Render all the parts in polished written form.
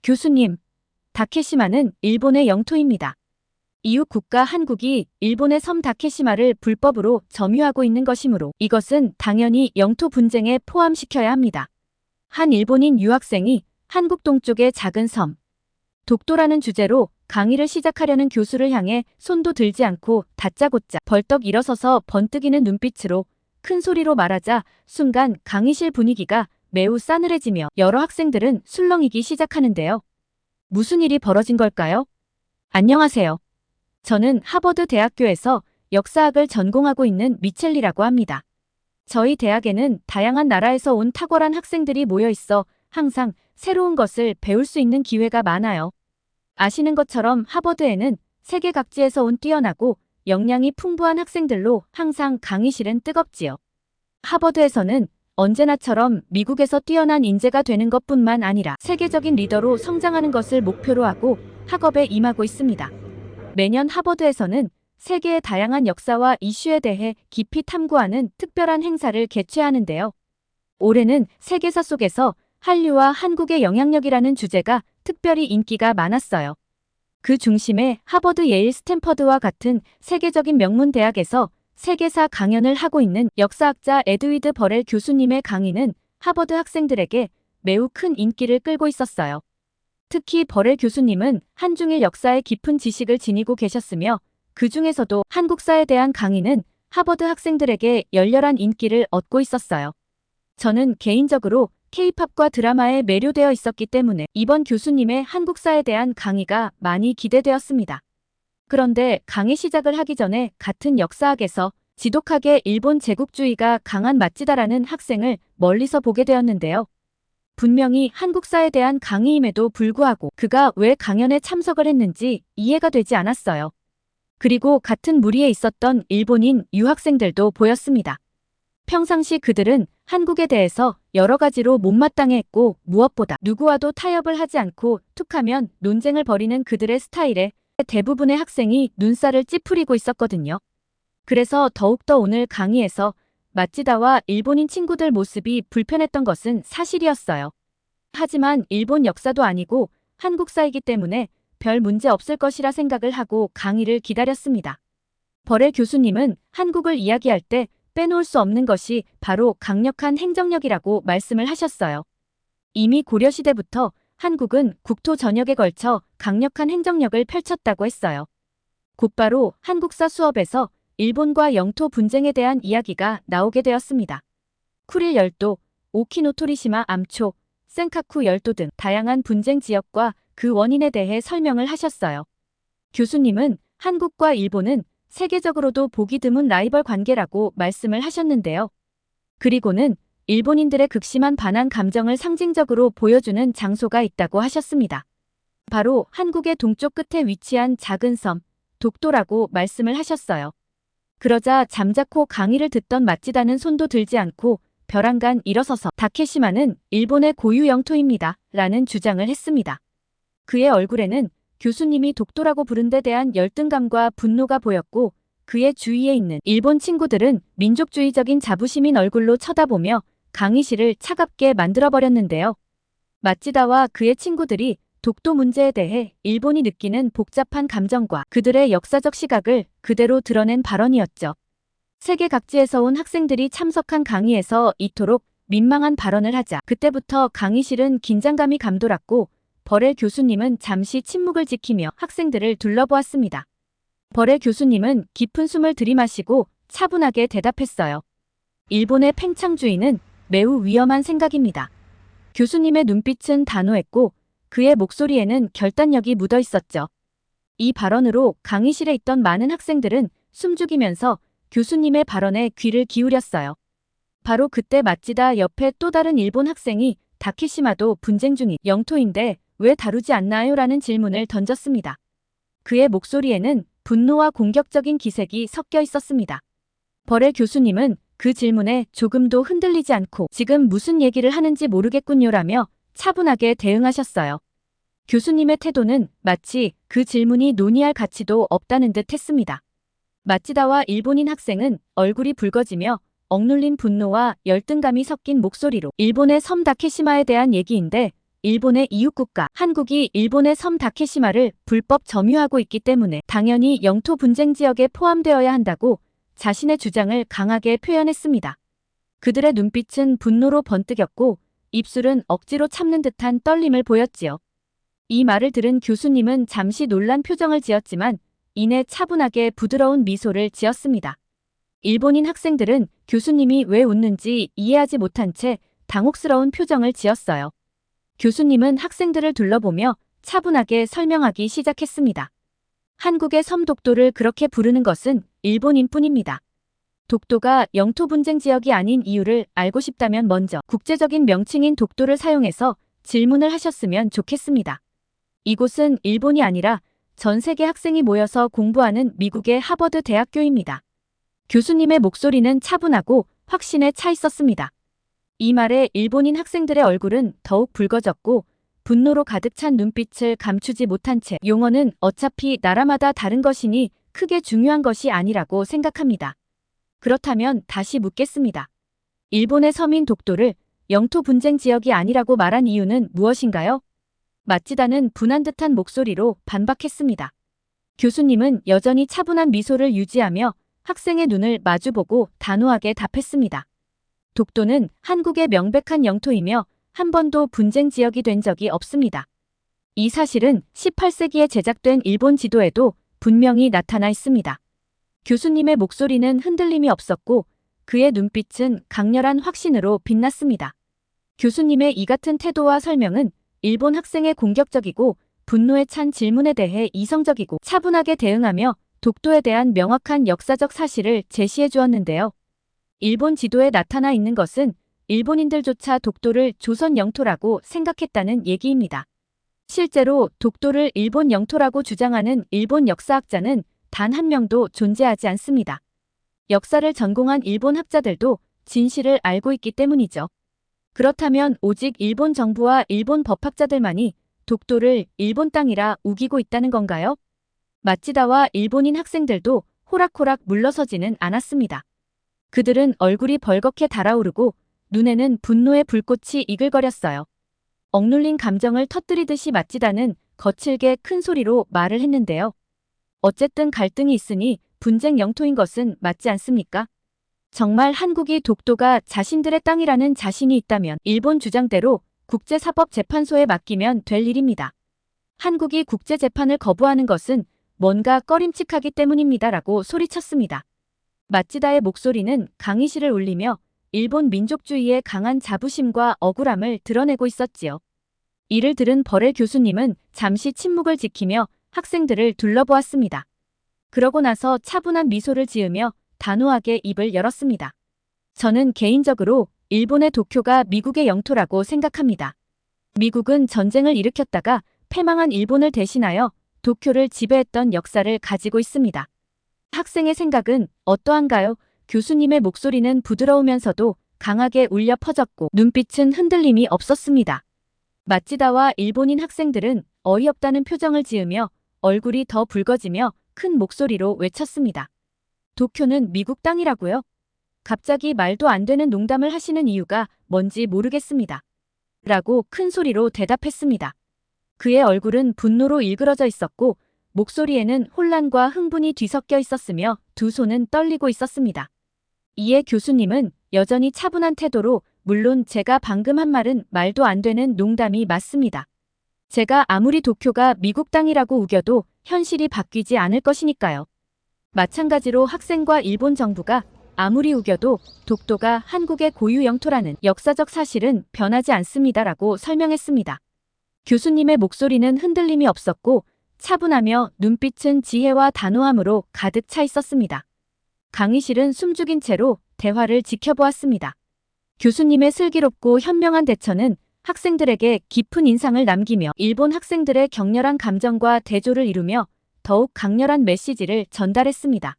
교수님, 다케시마는 일본의 영토입니다. 이웃 국가 한국이 일본의 섬 다케시마를 불법으로 점유하고 있는 것이므로 이것은 당연히 영토 분쟁에 포함시켜야 합니다. 한 일본인 유학생이 한국 동쪽의 작은 섬, 독도라는 주제로 강의를 시작하려는 교수를 향해 손도 들지 않고 다짜고짜 벌떡 일어서서 번뜩이는 눈빛으로 큰 소리로 말하자 순간 강의실 분위기가 매우 싸늘해지며 여러 학생들은 술렁이기 시작하는데요. 무슨 일이 벌어진 걸까요? 안녕하세요. 저는 하버드 대학교에서 역사학을 전공하고 있는 미첼리라고 합니다. 저희 대학에는 다양한 나라에서 온 탁월한 학생들이 모여 있어 항상 새로운 것을 배울 수 있는 기회가 많아요. 아시는 것처럼 하버드에는 세계 각지에서 온 뛰어나고 역량이 풍부한 학생들로 항상 강의실은 뜨겁지요. 하버드에서는 언제나처럼 미국에서 뛰어난 인재가 되는 것뿐만 아니라 세계적인 리더로 성장하는 것을 목표로 하고 학업에 임하고 있습니다. 매년 하버드에서는 세계의 다양한 역사와 이슈에 대해 깊이 탐구하는 특별한 행사를 개최하는데요. 올해는 세계사 속에서 한류와 한국의 영향력이라는 주제가 특별히 인기가 많았어요. 그 중심에 하버드, 예일, 스탠퍼드와 같은 세계적인 명문 대학에서 세계사 강연을 하고 있는 역사학자 에드위드 버렐 교수님의 강의는 하버드 학생들에게 매우 큰 인기를 끌고 있었어요. 특히 버렐 교수님은 한중일 역사에 깊은 지식을 지니고 계셨으며 그 중에서도 한국사에 대한 강의는 하버드 학생들에게 열렬한 인기를 얻고 있었어요. 저는 개인적으로 K-팝과 드라마에 매료되어 있었기 때문에 이번 교수님의 한국사에 대한 강의가 많이 기대되었습니다. 그런데 강의 시작을 하기 전에 같은 역사학에서 지독하게 일본 제국주의가 강한 마찌다라는 학생을 멀리서 보게 되었는데요. 분명히 한국사에 대한 강의임에도 불구하고 그가 왜 강연에 참석을 했는지 이해가 되지 않았어요. 그리고 같은 무리에 있었던 일본인 유학생들도 보였습니다. 평상시 그들은 한국에 대해서 여러 가지로 못마땅해했고 무엇보다 누구와도 타협을 하지 않고 툭하면 논쟁을 벌이는 그들의 스타일에 대부분의 학생이 눈살을 찌푸리고 있었거든요. 그래서 더욱더 오늘 강의에서 마찌다와 일본인 친구들 모습이 불편했던 것은 사실이었어요. 하지만 일본 역사도 아니고 한국사이기 때문에 별 문제 없을 것이라 생각을 하고 강의를 기다렸습니다. 버렐 교수님은 한국을 이야기할 때 빼놓을 수 없는 것이 바로 강력한 행정력이라고 말씀을 하셨어요. 이미 고려시대부터 한국은 국토 전역에 걸쳐 강력한 행정력을 펼쳤다고 했어요. 곧바로 한국사 수업에서 일본과 영토 분쟁에 대한 이야기가 나오게 되었습니다. 쿠릴 열도, 오키노토리시마 암초, 센카쿠 열도 등 다양한 분쟁 지역과 그 원인에 대해 설명을 하셨어요. 교수님은 한국과 일본은 세계적으로도 보기 드문 라이벌 관계라고 말씀을 하셨는데요. 그리고는 일본인들의 극심한 반한 감정을 상징적으로 보여주는 장소가 있다고 하셨습니다. 바로 한국의 동쪽 끝에 위치한 작은 섬, 독도라고 말씀을 하셨어요. 그러자 잠자코 강의를 듣던 마찌다는 손도 들지 않고 벼랑간 일어서서 다케시마는 일본의 고유 영토입니다. 라는 주장을 했습니다. 그의 얼굴에는 교수님이 독도라고 부른 데 대한 열등감과 분노가 보였고 그의 주위에 있는 일본 친구들은 민족주의적인 자부심인 얼굴로 쳐다보며 강의실을 차갑게 만들어버렸는데요. 마찌다와 그의 친구들이 독도 문제에 대해 일본이 느끼는 복잡한 감정과 그들의 역사적 시각을 그대로 드러낸 발언이었죠. 세계 각지에서 온 학생들이 참석한 강의에서 이토록 민망한 발언을 하자 그때부터 강의실은 긴장감이 감돌았고 버렐 교수님은 잠시 침묵을 지키며 학생들을 둘러보았습니다. 버렐 교수님은 깊은 숨을 들이마시고 차분하게 대답했어요. 일본의 팽창주의는 매우 위험한 생각입니다. 교수님의 눈빛은 단호했고 그의 목소리에는 결단력이 묻어 있었죠. 이 발언으로 강의실에 있던 많은 학생들은 숨죽이면서 교수님의 발언에 귀를 기울였어요. 바로 그때 마찌다 옆에 또 다른 일본 학생이 다케시마도 분쟁 중인 영토인데 왜 다루지 않나요? 라는 질문을 던졌습니다. 그의 목소리에는 분노와 공격적인 기색이 섞여 있었습니다. 버렐 교수님은 그 질문에 조금도 흔들리지 않고 지금 무슨 얘기를 하는지 모르겠군요라며 차분하게 대응하셨어요. 교수님의 태도는 마치 그 질문이 논의할 가치도 없다는 듯 했습니다. 마찌다와 일본인 학생은 얼굴이 붉어지며 억눌린 분노와 열등감이 섞인 목소리로 일본의 섬 다케시마에 대한 얘기인데 일본의 이웃국가 한국이 일본의 섬 다케시마를 불법 점유하고 있기 때문에 당연히 영토 분쟁 지역에 포함되어야 한다고 자신의 주장을 강하게 표현했습니다. 그들의 눈빛은 분노로 번뜩였고 입술은 억지로 참는 듯한 떨림을 보였지요. 이 말을 들은 교수님은 잠시 놀란 표정을 지었지만 이내 차분하게 부드러운 미소를 지었습니다. 일본인 학생들은 교수님이 왜 웃는지 이해하지 못한 채 당혹스러운 표정을 지었어요. 교수님은 학생들을 둘러보며 차분하게 설명하기 시작했습니다. 한국의 섬 독도를 그렇게 부르는 것은 일본인 뿐입니다. 독도가 영토 분쟁 지역이 아닌 이유를 알고 싶다면 먼저 국제적인 명칭인 독도를 사용해서 질문을 하셨으면 좋겠습니다. 이곳은 일본이 아니라 전 세계 학생이 모여서 공부하는 미국의 하버드 대학교입니다. 교수님의 목소리는 차분하고 확신에 차 있었습니다. 이 말에 일본인 학생들의 얼굴은 더욱 붉어졌고 분노로 가득 찬 눈빛을 감추지 못한 채 용어는 어차피 나라마다 다른 것이니 크게 중요한 것이 아니라고 생각합니다. 그렇다면 다시 묻겠습니다. 일본의 섬인 독도를 영토 분쟁 지역이 아니라고 말한 이유는 무엇인가요? 마치다는 분한 듯한 목소리로 반박했습니다. 교수님은 여전히 차분한 미소를 유지하며 학생의 눈을 마주보고 단호하게 답했습니다. 독도는 한국의 명백한 영토이며 한 번도 분쟁 지역이 된 적이 없습니다. 이 사실은 18세기에 제작된 일본 지도에도 분명히 나타나 있습니다. 교수님의 목소리는 흔들림이 없었고 그의 눈빛은 강렬한 확신으로 빛났습니다. 교수님의 이 같은 태도와 설명은 일본 학생의 공격적이고 분노에 찬 질문에 대해 이성적이고 차분하게 대응하며 독도에 대한 명확한 역사적 사실을 제시해 주었는데요. 일본 지도에 나타나 있는 것은 일본인들조차 독도를 조선 영토라고 생각했다는 얘기입니다. 실제로 독도를 일본 영토라고 주장하는 일본 역사학자는 단 한 명도 존재하지 않습니다. 역사를 전공한 일본 학자들도 진실을 알고 있기 때문이죠. 그렇다면 오직 일본 정부와 일본 법학자들만이 독도를 일본 땅이라 우기고 있다는 건가요? 마치다와 일본인 학생들도 호락호락 물러서지는 않았습니다. 그들은 얼굴이 벌겋게 달아오르고 눈에는 분노의 불꽃이 이글거렸어요. 억눌린 감정을 터뜨리듯이 마치다는 거칠게 큰 소리로 말을 했는데요. 어쨌든 갈등이 있으니 분쟁 영토인 것은 맞지 않습니까? 정말 한국이 독도가 자신들의 땅이라는 자신이 있다면 일본 주장대로 국제사법재판소에 맡기면 될 일입니다. 한국이 국제재판을 거부하는 것은 뭔가 꺼림칙하기 때문입니다라고 소리쳤습니다. 마치다의 목소리는 강의실을 울리며 일본 민족주의의 강한 자부심과 억울함을 드러내고 있었지요. 이를 들은 버렐 교수님은 잠시 침묵을 지키며 학생들을 둘러보았습니다. 그러고 나서 차분한 미소를 지으며 단호하게 입을 열었습니다. 저는 개인적으로 일본의 도쿄가 미국의 영토라고 생각합니다. 미국은 전쟁을 일으켰다가 패망한 일본을 대신하여 도쿄를 지배했던 역사를 가지고 있습니다. 학생의 생각은 어떠한가요? 교수님의 목소리는 부드러우면서도 강하게 울려 퍼졌고 눈빛은 흔들림이 없었습니다. 마치다와 일본인 학생들은 어이없다는 표정을 지으며 얼굴이 더 붉어지며 큰 목소리로 외쳤습니다. 도쿄는 미국 땅이라고요? 갑자기 말도 안 되는 농담을 하시는 이유가 뭔지 모르겠습니다. 라고 큰 소리로 대답했습니다. 그의 얼굴은 분노로 일그러져 있었고 목소리에는 혼란과 흥분이 뒤섞여 있었으며 두 손은 떨리고 있었습니다. 이에 교수님은 여전히 차분한 태도로 물론 제가 방금 한 말은 말도 안 되는 농담이 맞습니다. 제가 아무리 도쿄가 미국 땅이라고 우겨도 현실이 바뀌지 않을 것이니까요. 마찬가지로 학생과 일본 정부가 아무리 우겨도 독도가 한국의 고유 영토라는 역사적 사실은 변하지 않습니다라고 설명했습니다. 교수님의 목소리는 흔들림이 없었고 차분하며 눈빛은 지혜와 단호함으로 가득 차 있었습니다. 강의실은 숨죽인 채로 대화를 지켜보았습니다. 교수님의 슬기롭고 현명한 대처는 학생들에게 깊은 인상을 남기며 일본 학생들의 격렬한 감정과 대조를 이루며 더욱 강렬한 메시지를 전달했습니다.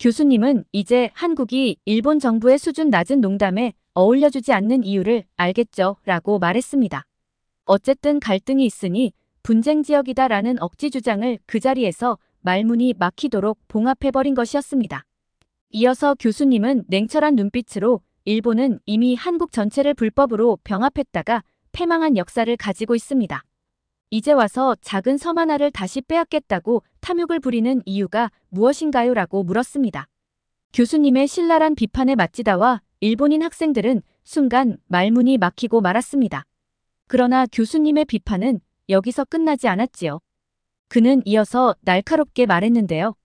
교수님은 이제 한국이 일본 정부의 수준 낮은 농담에 어울려주지 않는 이유를 알겠죠? 라고 말했습니다. 어쨌든 갈등이 있으니 분쟁 지역이다라는 억지 주장을 그 자리에서 말문이 막히도록 봉합해버린 것이었습니다. 이어서 교수님은 냉철한 눈빛으로 일본은 이미 한국 전체를 불법으로 병합했다가 패망한 역사를 가지고 있습니다. 이제 와서 작은 섬 하나를 다시 빼앗겠다고 탐욕을 부리는 이유가 무엇인가요? 라고 물었습니다. 교수님의 신랄한 비판에 마치다와 일본인 학생들은 순간 말문이 막히고 말았습니다. 그러나 교수님의 비판은 여기서 끝나지 않았지요. 그는 이어서 날카롭게 말했는데요.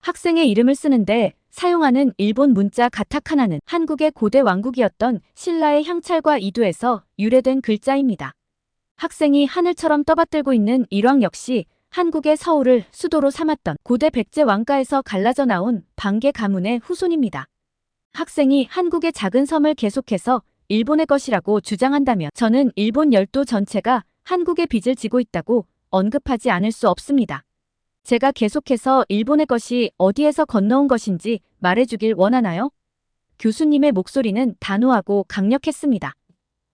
학생의 이름을 쓰는데 사용하는 일본 문자 가타카나는 한국의 고대 왕국이었던 신라의 향찰과 이두에서 유래된 글자입니다. 학생이 하늘처럼 떠받들고 있는 일왕 역시 한국의 서울을 수도로 삼았던 고대 백제 왕가에서 갈라져 나온 반개 가문의 후손입니다. 학생이 한국의 작은 섬을 계속해서 일본의 것이라고 주장한다면 저는 일본 열도 전체가 한국의 빚을 지고 있다고 언급하지 않을 수 없습니다. 제가 계속해서 일본의 것이 어디에서 건너온 것인지 말해주길 원하나요? 교수님의 목소리는 단호하고 강력했습니다.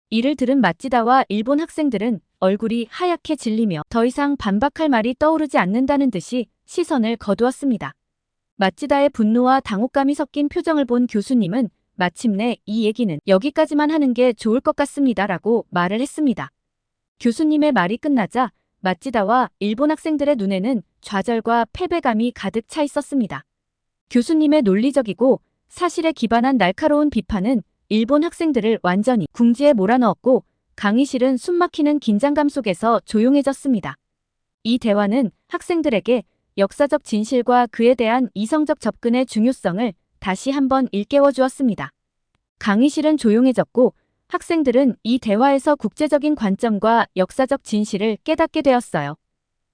이를 들은 마찌다와 일본 학생들은 얼굴이 하얗게 질리며 더 이상 반박할 말이 떠오르지 않는다는 듯이 시선을 거두었습니다. 마찌다의 분노와 당혹감이 섞인 표정을 본 교수님은 마침내 이 얘기는 여기까지만 하는 게 좋을 것 같습니다. 라고 말을 했습니다. 교수님의 말이 끝나자 마찌다와 일본 학생들의 눈에는 좌절과 패배감이 가득 차 있었습니다. 교수님의 논리적이고 사실에 기반한 날카로운 비판은 일본 학생들을 완전히 궁지에 몰아넣었고 강의실은 숨막히는 긴장감 속에서 조용해졌습니다. 이 대화는 학생들에게 역사적 진실과 그에 대한 이성적 접근의 중요성을 다시 한번 일깨워 주었습니다. 강의실은 조용해졌고 학생들은 이 대화에서 국제적인 관점과 역사적 진실을 깨닫게 되었어요.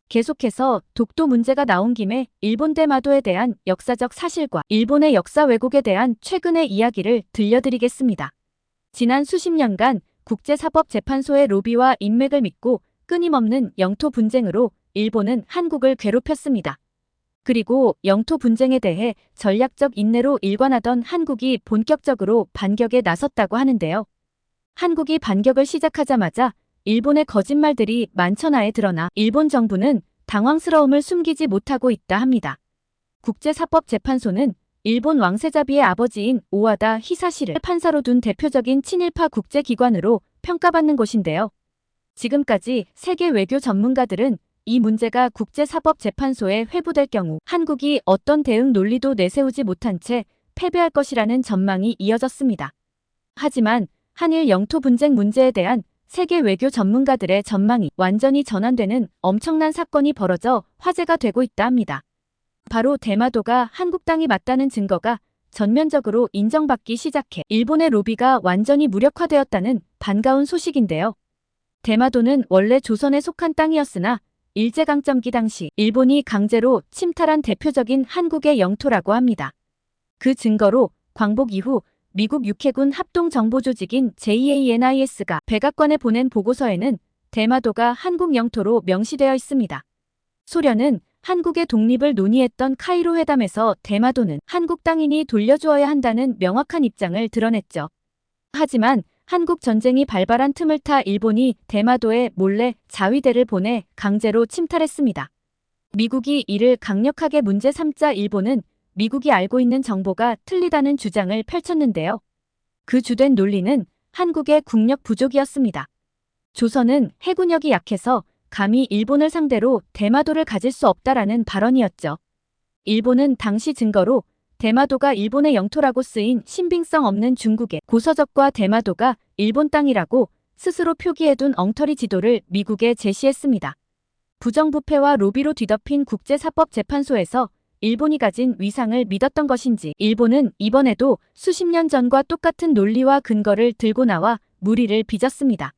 계속해서 독도 문제가 나온 김에 일본 대마도에 대한 역사적 사실과 일본의 역사 왜곡에 대한 최근의 이야기를 들려드리겠습니다. 지난 수십 년간 국제사법재판소의 로비와 인맥을 믿고 끊임없는 영토 분쟁으로 일본은 한국을 괴롭혔습니다. 그리고 영토 분쟁에 대해 전략적 인내로 일관하던 한국이 본격적으로 반격에 나섰다고 하는데요. 한국이 반격을 시작하자마자 일본의 거짓말들이 만천하에 드러나 일본 정부는 당황스러움을 숨기지 못하고 있다 합니다. 국제사법재판소는 일본 왕세자비의 아버지인 오와다 히사시를 판사로 둔 대표적인 친일파 국제기관으로 평가받는 곳인데요. 지금까지 세계 외교 전문가들은 이 문제가 국제사법재판소에 회부될 경우 한국이 어떤 대응 논리도 내세우지 못한 채 패배할 것이라는 전망이 이어졌습니다. 하지만 한일 영토 분쟁 문제에 대한 세계 외교 전문가들의 전망이 완전히 전환되는 엄청난 사건이 벌어져 화제가 되고 있다 합니다. 바로 대마도가 한국 땅이 맞다는 증거가 전면적으로 인정받기 시작해 일본의 로비가 완전히 무력화되었다는 반가운 소식인데요. 대마도는 원래 조선에 속한 땅이었으나 일제강점기 당시 일본이 강제로 침탈한 대표적인 한국의 영토라고 합니다. 그 증거로 광복 이후 미국 육해군 합동정보조직인 JANIS가 백악관에 보낸 보고서에는 대마도가 한국 영토로 명시되어 있습니다. 소련은 한국의 독립을 논의했던 카이로 회담에서 대마도는 한국 땅이니 돌려주어야 한다는 명확한 입장을 드러냈죠. 하지만 한국 전쟁이 발발한 틈을 타 일본이 대마도에 몰래 자위대를 보내 강제로 침탈했습니다. 미국이 이를 강력하게 문제 삼자 일본은 미국이 알고 있는 정보가 틀리다는 주장을 펼쳤는데요. 그 주된 논리는 한국의 국력 부족이었습니다. 조선은 해군력이 약해서 감히 일본을 상대로 대마도를 가질 수 없다라는 발언이었죠. 일본은 당시 증거로 대마도가 일본의 영토라고 쓰인 신빙성 없는 중국의 고서적과 대마도가 일본 땅이라고 스스로 표기해둔 엉터리 지도를 미국에 제시했습니다. 부정부패와 로비로 뒤덮인 국제사법재판소에서 일본이 가진 위상을 믿었던 것인지 일본은 이번에도 수십 년 전과 똑같은 논리와 근거를 들고 나와 무리를 빚었습니다.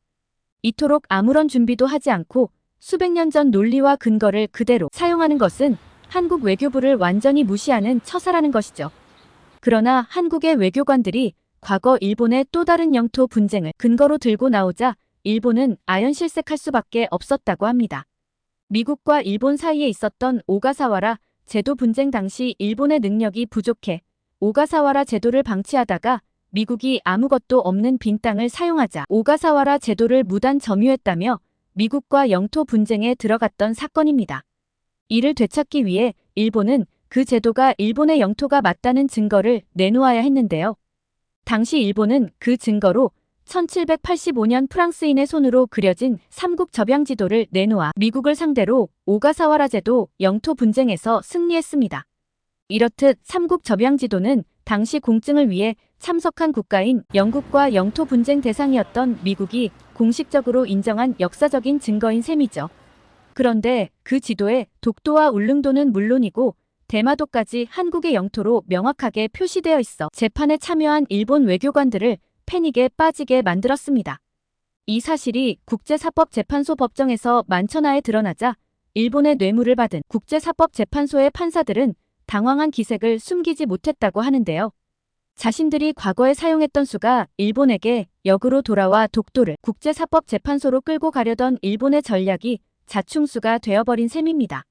이토록 아무런 준비도 하지 않고 수백 년 전 논리와 근거를 그대로 사용하는 것은 한국 외교부를 완전히 무시하는 처사라는 것이죠. 그러나 한국의 외교관들이 과거 일본의 또 다른 영토 분쟁을 근거로 들고 나오자 일본은 아연실색할 수밖에 없었다고 합니다. 미국과 일본 사이에 있었던 오가사와라 제도 분쟁 당시 일본의 능력이 부족해 오가사와라 제도를 방치하다가 미국이 아무것도 없는 빈 땅을 사용하자 오가사와라 제도를 무단 점유했다며 미국과 영토 분쟁에 들어갔던 사건입니다. 이를 되찾기 위해 일본은 그 제도가 일본의 영토가 맞다는 증거를 내놓아야 했는데요. 당시 일본은 그 증거로 1785년 프랑스인의 손으로 그려진 삼국 접양지도를 내놓아 미국을 상대로 오가사와라 제도 영토 분쟁에서 승리했습니다. 이렇듯 삼국 접양지도는 당시 공증을 위해 참석한 국가인 영국과 영토 분쟁 대상이었던 미국이 공식적으로 인정한 역사적인 증거인 셈이죠. 그런데 그 지도에 독도와 울릉도는 물론이고 대마도까지 한국의 영토로 명확하게 표시되어 있어 재판에 참여한 일본 외교관들을 패닉에 빠지게 만들었습니다. 이 사실이 국제사법재판소 법정에서 만천하에 드러나자 일본의 뇌물을 받은 국제사법재판소의 판사들은 당황한 기색을 숨기지 못했다고 하는데요. 자신들이 과거에 사용했던 수가 일본에게 역으로 돌아와 독도를 국제사법재판소로 끌고 가려던 일본의 전략이 자충수가 되어버린 셈입니다.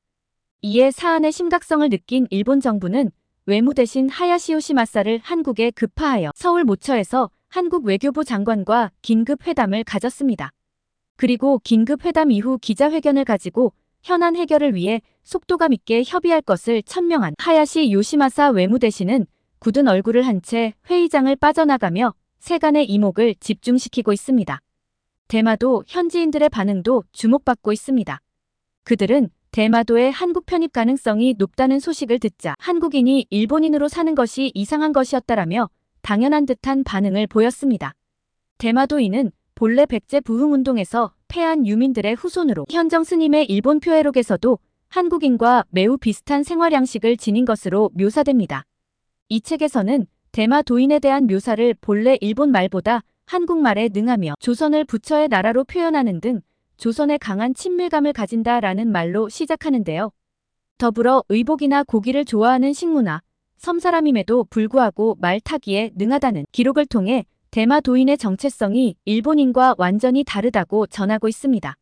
이에 사안의 심각성을 느낀 일본 정부는 외무 대신 하야시 요시마사를 한국에 급파하여 서울 모처에서 한국 외교부 장관과 긴급 회담을 가졌습니다. 그리고 긴급 회담 이후 기자회견을 가지고 현안 해결을 위해 속도감 있게 협의할 것을 천명한 하야시 요시마사 외무대신은 굳은 얼굴을 한 채 회의장을 빠져나가며 세간의 이목을 집중시키고 있습니다. 대마도 현지인들의 반응도 주목받고 있습니다. 그들은 대마도의 한국 편입 가능성이 높다는 소식을 듣자 한국인이 일본인으로 사는 것이 이상한 것이었다라며 당연한 듯한 반응을 보였습니다. 대마도인은 본래 백제 부흥운동에서 패한 유민들의 후손으로 현정 스님의 일본 표해록에서도 한국인과 매우 비슷한 생활 양식을 지닌 것으로 묘사됩니다. 이 책에서는 대마도인에 대한 묘사를 본래 일본 말보다 한국말에 능하며 조선을 부처의 나라로 표현하는 등 조선에 강한 친밀감을 가진다라는 말로 시작하는데요. 더불어 의복이나 고기를 좋아하는 식문화, 섬사람임에도 불구하고 말 타기에 능하다는 기록을 통해 대마도인의 정체성이 일본인과 완전히 다르다고 전하고 있습니다.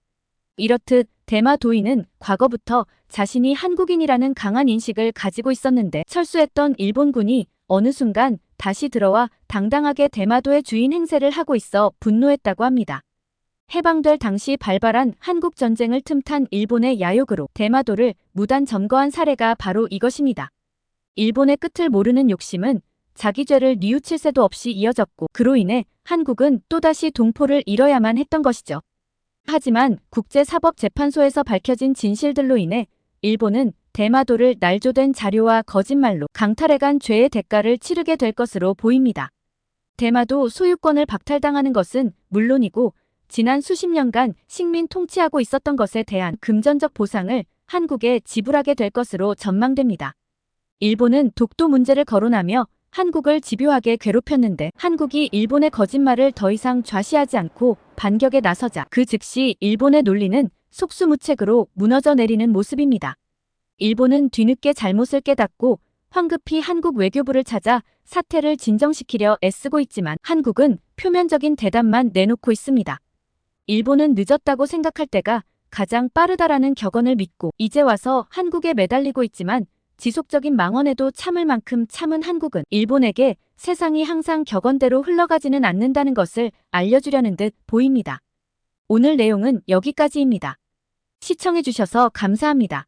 이렇듯 대마도인은 과거부터 자신이 한국인이라는 강한 인식을 가지고 있었는데 철수했던 일본군이 어느 순간 다시 들어와 당당하게 대마도의 주인 행세를 하고 있어 분노했다고 합니다. 해방될 당시 발발한 한국전쟁을 틈탄 일본의 야욕으로 대마도를 무단 점거한 사례가 바로 이것입니다. 일본의 끝을 모르는 욕심은 자기 죄를 뉘우칠 새도 없이 이어졌고 그로 인해 한국은 또다시 동포를 잃어야만 했던 것이죠. 하지만 국제사법재판소에서 밝혀진 진실들로 인해 일본은 대마도를 날조된 자료와 거짓말로 강탈해간 죄의 대가를 치르게 될 것으로 보입니다. 대마도 소유권을 박탈당하는 것은 물론이고 지난 수십 년간 식민 통치하고 있었던 것에 대한 금전적 보상을 한국에 지불하게 될 것으로 전망됩니다. 일본은 독도 문제를 거론하며 한국을 집요하게 괴롭혔는데 한국이 일본의 거짓말을 더 이상 좌시하지 않고 반격에 나서자 그 즉시 일본의 논리는 속수무책으로 무너져 내리는 모습입니다. 일본은 뒤늦게 잘못을 깨닫고 황급히 한국 외교부를 찾아 사태를 진정시키려 애쓰고 있지만 한국은 표면적인 대답만 내놓고 있습니다. 일본은 늦었다고 생각할 때가 가장 빠르다라는 격언을 믿고 이제 와서 한국에 매달리고 있지만 지속적인 망언에도 참을 만큼 참은 한국은 일본에게 세상이 항상 격언대로 흘러가지는 않는다는 것을 알려주려는 듯 보입니다. 오늘 내용은 여기까지입니다. 시청해주셔서 감사합니다.